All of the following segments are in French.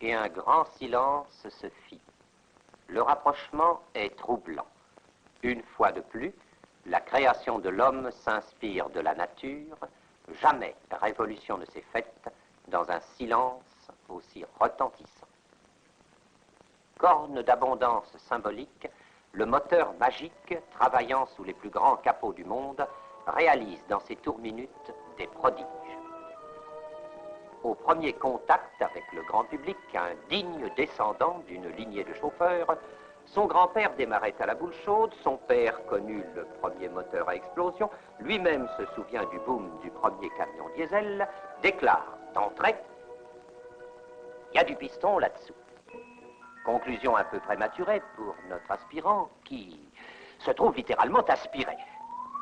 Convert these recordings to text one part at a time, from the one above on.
et un grand silence se fit. Le rapprochement est troublant. Une fois de plus, la création de l'homme s'inspire de la nature. Jamais révolution ne s'est faite dans un silence aussi retentissant. Corne d'abondance symbolique, le moteur magique, travaillant sous les plus grands capots du monde, réalise dans ses tours minutes des prodiges. Au premier contact avec le grand public, un digne descendant d'une lignée de chauffeurs, son grand-père démarrait à la boule chaude, son père connut le premier moteur à explosion, lui-même se souvient du boom du premier camion diesel, déclare d'entrée, il y a du piston là-dessous. Conclusion un peu prématurée pour notre aspirant qui se trouve littéralement aspiré.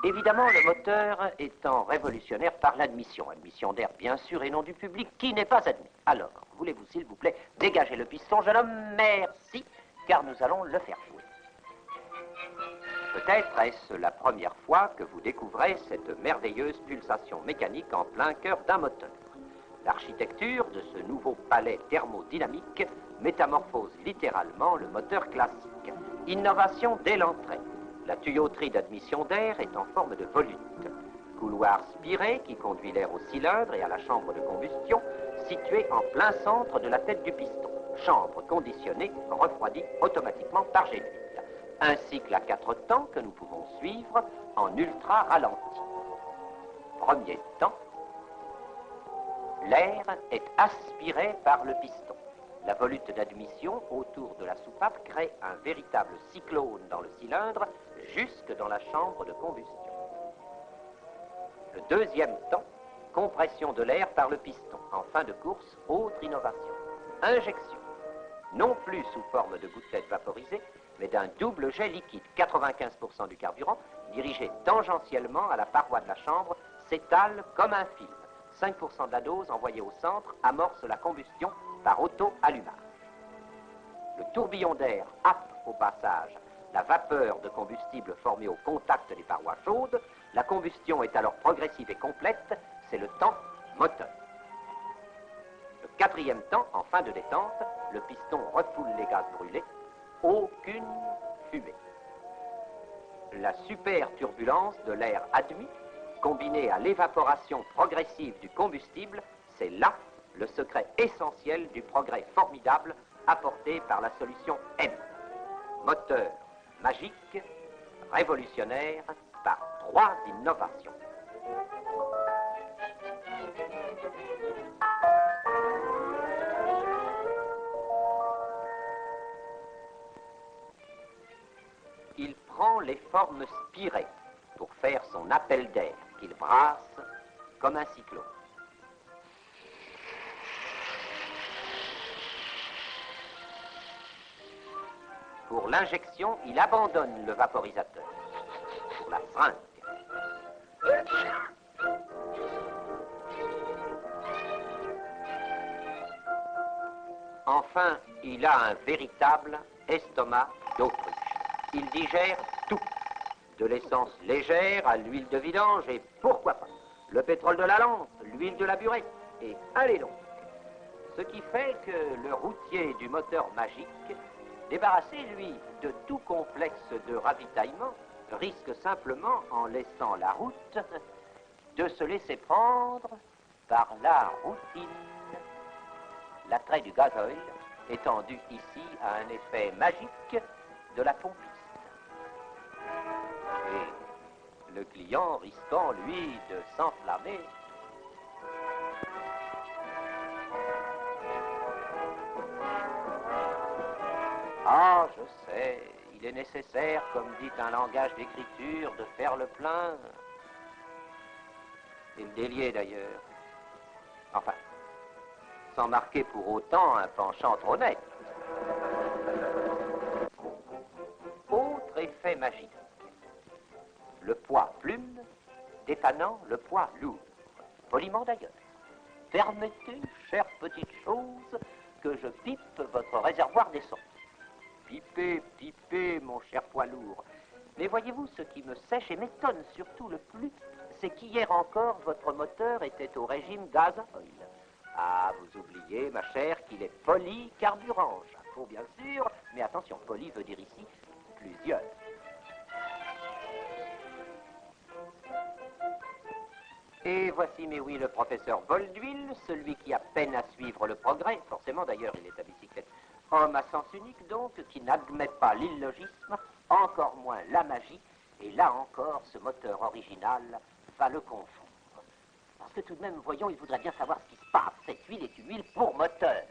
Évidemment, le moteur étant révolutionnaire par l'admission. Admission d'air, bien sûr, et non du public, qui n'est pas admis. Alors, voulez-vous, s'il vous plaît, dégager le piston, jeune homme? Merci, car nous allons le faire jouer. Peut-être est-ce la première fois que vous découvrez cette merveilleuse pulsation mécanique en plein cœur d'un moteur. L'architecture de ce nouveau palais thermodynamique métamorphose littéralement le moteur classique. Innovation dès l'entrée. La tuyauterie d'admission d'air est en forme de volute. Couloir spiré qui conduit l'air au cylindre et à la chambre de combustion, située en plein centre de la tête du piston. Chambre conditionnée, refroidie automatiquement par jet d'huile. Un cycle à 4 temps que nous pouvons suivre en ultra ralenti. Premier temps, l'air est aspiré par le piston. La volute d'admission autour de la soupape crée un véritable cyclone dans le cylindre jusque dans la chambre de combustion. Le deuxième temps, compression de l'air par le piston. En fin de course, autre innovation. Injection. Non plus sous forme de gouttelettes vaporisées, mais d'un double jet liquide. 95% du carburant, dirigé tangentiellement à la paroi de la chambre, s'étale comme un film. 5% de la dose envoyée au centre amorce la combustion par auto-allumage. Le tourbillon d'air happe au passage la vapeur de combustible formée au contact des parois chaudes. La combustion est alors progressive et complète. C'est le temps moteur. Le quatrième temps, en fin de détente, le piston refoule les gaz brûlés. Aucune fumée. La super turbulence de l'air admis, combinée à l'évaporation progressive du combustible, c'est là le secret essentiel du progrès formidable apporté par la solution M. Moteur magique, révolutionnaire par 3 innovations. Il prend les formes spirées pour faire son appel d'air qu'il brasse comme un cyclone. Pour l'injection, il abandonne le vaporisateur. Pour la fringue. Enfin, il a un véritable estomac d'autruche. Il digère tout. De l'essence légère à l'huile de vidange et pourquoi pas le pétrole de la lance, l'huile de la burette et allez donc. Ce qui fait que le routier du moteur magique, débarrassé, lui, de tout complexe de ravitaillement, risque simplement, en laissant la route, de se laisser prendre par la routine. L'attrait du gasoil étant dû ici à un effet magique de la pompiste. Et le client risquant, lui, de s'enflammer. Ah, je sais, il est nécessaire, comme dit un langage d'écriture, de faire le plein. Et le délier, d'ailleurs. Enfin, sans marquer pour autant un penchant trop net. Autre effet magique. Le poids plume dépannant le poids lourd. Poliment d'ailleurs. Permettez, chère petite chose, que je pipe votre réservoir d'essence. Pipez, pipez, mon cher poids lourd. Mais voyez-vous, ce qui me sèche et m'étonne surtout le plus, c'est qu'hier encore, votre moteur était au régime gasoil. Ah, vous oubliez. voyez, ma chère, qu'il est polycarburant. Chapeau, bien sûr, mais attention, poly veut dire ici plusieurs. Et voici, mais oui, le professeur bol d'huile, celui qui a peine à suivre le progrès. Forcément, d'ailleurs, il est à bicyclette. Homme à sens unique, donc, qui n'admet pas l'illogisme, encore moins la magie. Et là encore, ce moteur original va le confondre. Parce que tout de même, voyons, il voudrait bien savoir ce qui se passe. Cette huile est une huile pour moteur.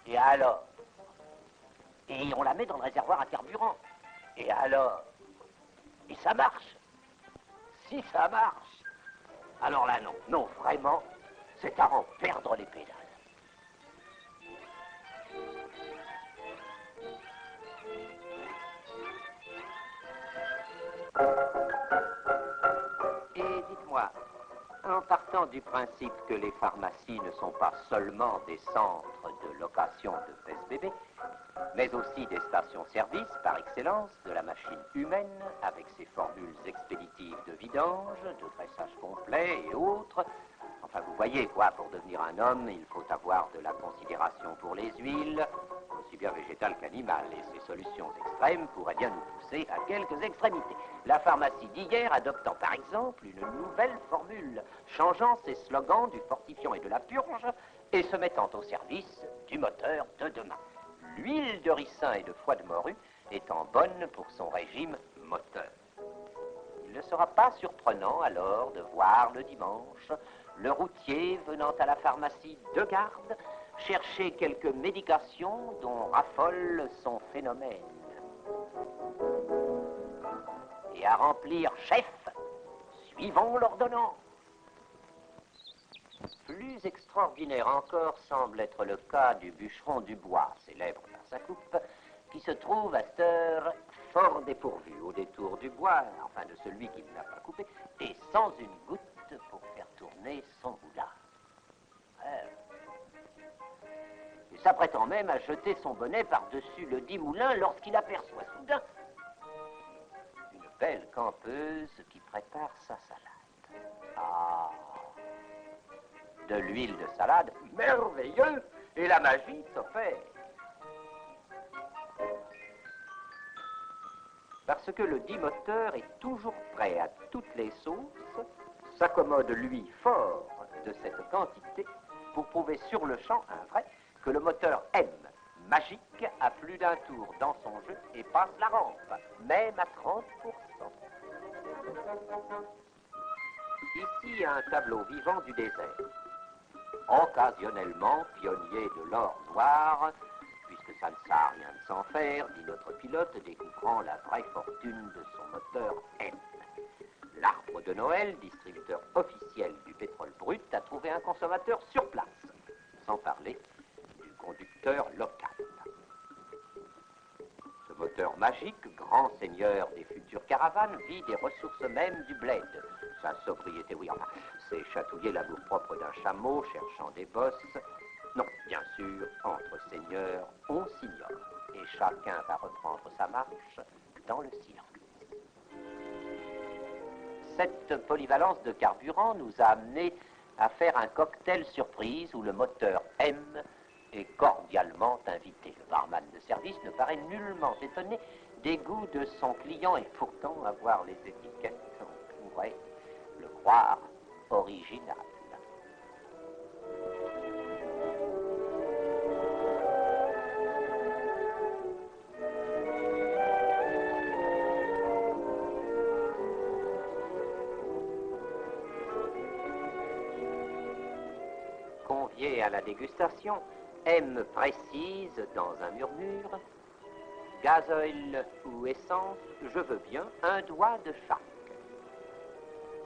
Et alors? Et on la met dans le réservoir à carburant. Et alors? Et ça marche. Si ça marche. Alors là, non. Non, vraiment, c'est à en perdre les pédales. Et dites-moi, en partant du principe que les pharmacies ne sont pas seulement des centres de location de pèse-bébé, mais aussi des stations-service par excellence de la machine humaine, avec ses formules expéditives de vidange, de dressage complet et autres. Enfin, vous voyez quoi, pour devenir un homme, il faut avoir de la considération pour les huiles, aussi bien végétales qu'animales, et ces solutions extrêmes pourraient bien nous pousser à quelques extrémités. La pharmacie d'hier adoptant par exemple une nouvelle formule, changeant ses slogans du fortifiant et de la purge, et se mettant au service du moteur de demain. L'huile de ricin et de foie de morue étant bonne pour son régime moteur. Il ne sera pas surprenant alors de voir le dimanche le routier venant à la pharmacie de garde chercher quelques médications dont raffole son phénomène. Et à remplir, chef, suivons l'ordonnance. Plus extraordinaire encore semble être le cas du bûcheron du bois, célèbre par sa coupe, qui se trouve à cette heure fort dépourvu au détour du bois, enfin de celui qui ne l'a pas coupé, et sans une goutte pour faire tourner son moulin. Il s'apprêtant même à jeter son bonnet par-dessus le dit moulin lorsqu'il aperçoit soudain une belle campeuse qui prépare sa salade. Ah, de l'huile de salade, merveilleux, et la magie s'opère. Parce que le dit moteur est toujours prêt à toutes les sauces, s'accommode lui fort de cette quantité pour prouver sur le champ, un vrai, que le moteur M, magique, a plus d'un tour dans son jeu et passe la rampe, même à 30%. Ici, un tableau vivant du désert. Occasionnellement pionnier de l'or noir, puisque ça ne sert à rien de s'en faire, dit notre pilote, découvrant la vraie fortune de son moteur M. L'Arbre de Noël, distributeur officiel du pétrole brut, a trouvé un consommateur sur place, sans parler du conducteur local. Ce moteur magique, grand seigneur des futures caravanes, vit des ressources mêmes du bled. Sa sobriété, oui, enfin, c'est chatouiller l'amour-propre d'un chameau, cherchant des bosses. Non, bien sûr, entre seigneurs, on s'ignore, et chacun va reprendre sa marche dans le silence. Cette polyvalence de carburant nous a amené à faire un cocktail surprise où le moteur M est cordialement invité. Le barman de service ne paraît nullement étonné des goûts de son client et pourtant avoir les étiquettes, on pourrait le croire, originales. Convié à la dégustation, M précise dans un murmure: gasoil ou essence, je veux bien un doigt de chaque.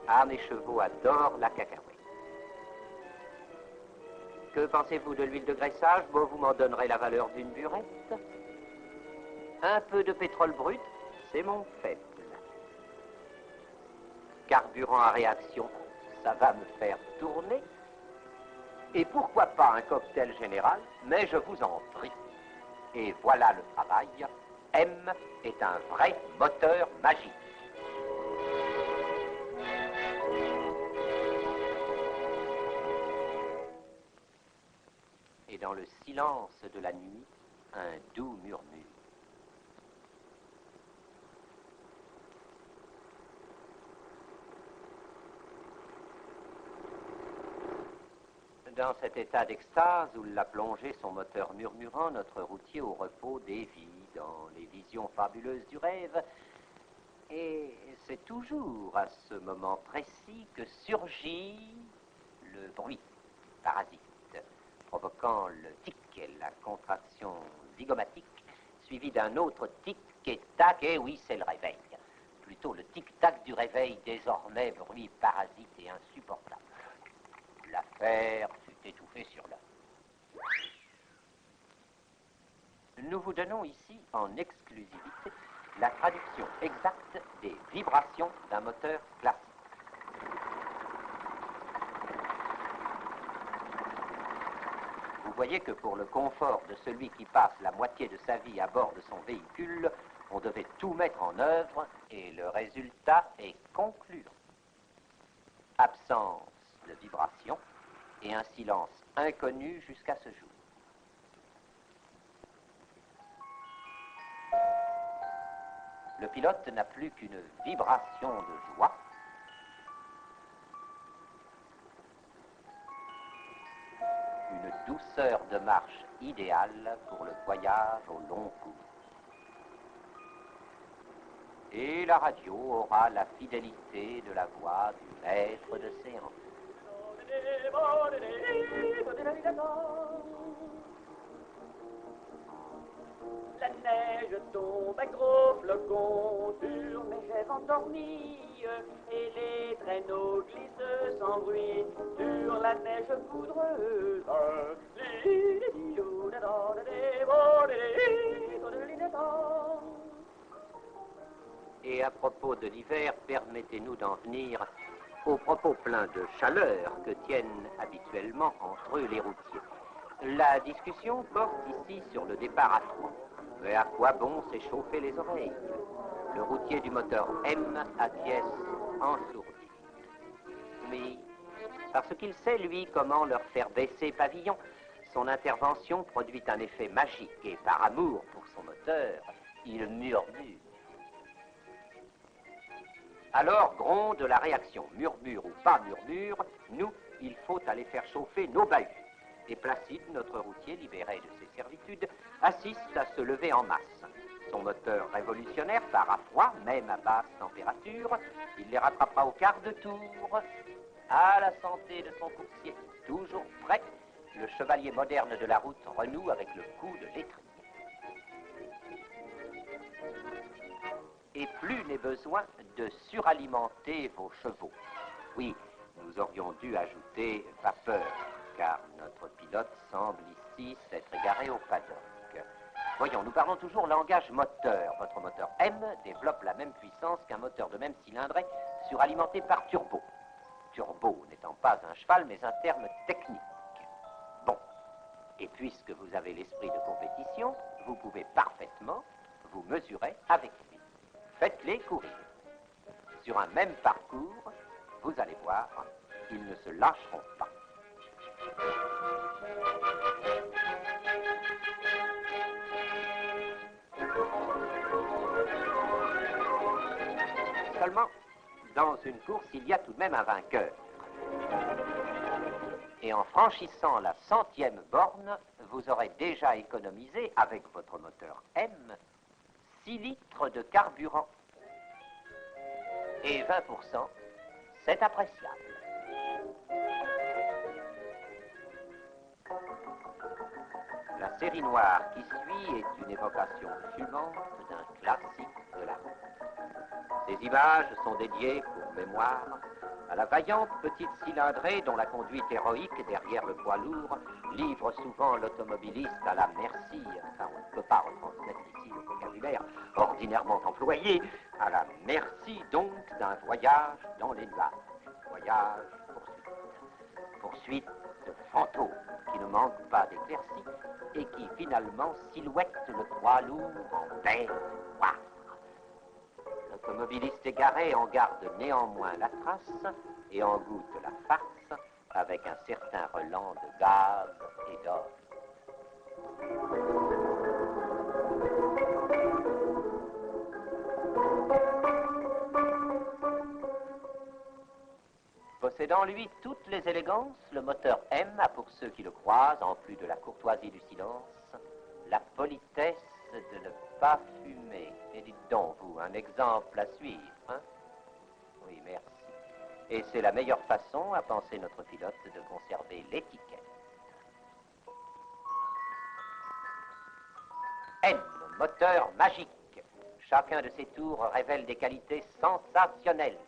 Ah, mes chevaux adorent la cacahuète. Que pensez-vous de l'huile de graissage? Bon, vous m'en donnerez la valeur d'une burette. Un peu de pétrole brut, c'est mon faible. Carburant à réaction, ça va me faire tourner. Et pourquoi pas un cocktail général, mais je vous en prie. Et voilà le travail. M est un vrai moteur magique. dans le silence de la nuit un doux murmure. Dans cet état d'extase où l'a plongé son moteur murmurant, notre routier au repos dévie dans les visions fabuleuses du rêve. Et c'est toujours à ce moment précis que surgit le bruit parasite, provoquant le tic et la contraction zygomatique, suivi d'un autre tic et tac, et oui, c'est le réveil. Plutôt le tic-tac du réveil, désormais bruit parasite et insupportable. L'affaire fut étouffée sur l'heure. Nous vous donnons ici en exclusivité la traduction exacte des vibrations d'un moteur classique. Vous voyez que pour le confort de celui qui passe la moitié de sa vie à bord de son véhicule, on devait tout mettre en œuvre et le résultat est concluant. Absence de vibration et un silence inconnu jusqu'à ce jour. Le pilote n'a plus qu'une vibration de joie. Une douceur de marche idéale pour le voyage au long cours. Et la radio aura la fidélité de la voix du maître de séance. La neige tombe à gros flocons sur mes rêves endormis et les traîneaux glissent sans bruit sur la neige poudreuse. Et à propos de l'hiver, permettez-nous d'en venir aux propos pleins de chaleur que tiennent habituellement entre eux les routiers. La discussion porte ici sur le départ à froid. Mais à quoi bon s'échauffer les oreilles? Le routier du moteur M acquiesce ensourdi. Mais parce qu'il sait, lui, comment leur faire baisser pavillon, son intervention produit un effet magique et par amour pour son moteur, il murmure. Alors gronde la réaction, murmure ou pas murmure, nous, il faut aller faire chauffer nos bahuts. Et Placide, notre routier libéré de ses servitudes, assiste à se lever en masse. Son moteur révolutionnaire part à froid, même à basse température. Il les rattrapera au quart de tour. À la santé de son coursier, toujours prêt, le chevalier moderne de la route renoue avec le coup de l'étrier. Et plus n'est besoin de suralimenter vos chevaux. Oui, nous aurions dû ajouter vapeur, car notre pilote semble ici s'être égaré au paddock. Voyons, nous parlons toujours langage moteur. Votre moteur M développe la même puissance qu'un moteur de même cylindrée suralimenté par turbo. Turbo n'étant pas un cheval, mais un terme technique. Bon, et puisque vous avez l'esprit de compétition, vous pouvez parfaitement vous mesurer avec lui. Faites-les courir. Sur un même parcours, vous allez voir, ils ne se lâcheront pas. Seulement, dans une course, il y a tout de même un vainqueur. Et en franchissant la 100e borne, vous aurez déjà économisé, avec votre moteur M, 6 litres de carburant. Et 20%, c'est appréciable. La série noire qui suit est une évocation fumante d'un classique de la route. Ces images sont dédiées, pour mémoire, à la vaillante petite cylindrée dont la conduite héroïque derrière le poids lourd livre souvent l'automobiliste à la merci, enfin on ne peut pas retransmettre ici le vocabulaire ordinairement employé, à la merci donc d'un voyage dans les nuages. Voyage poursuite de fantômes qui ne manquent pas d'éclaircie et qui finalement silhouettent le poids lourd en beige noir. L'automobiliste égaré en garde néanmoins la trace et en goûte la farce avec un certain relent de gaz et d'or. Possédant lui toutes les élégances, le moteur M a pour ceux qui le croisent, en plus de la courtoisie du silence, la politesse de ne pas fumer. Et dites donc, vous, un exemple à suivre, hein? Oui, merci. Et c'est la meilleure façon, a pensé notre pilote, de conserver l'étiquette. N, moteur magique. Chacun de ces tours révèle des qualités sensationnelles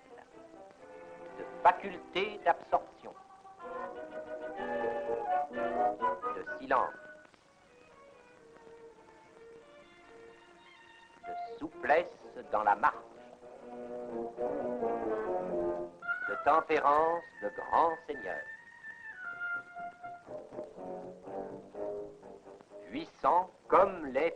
de faculté d'absorption, de silence, de souplesse dans la marche, de tempérance de grand seigneur, puissant comme les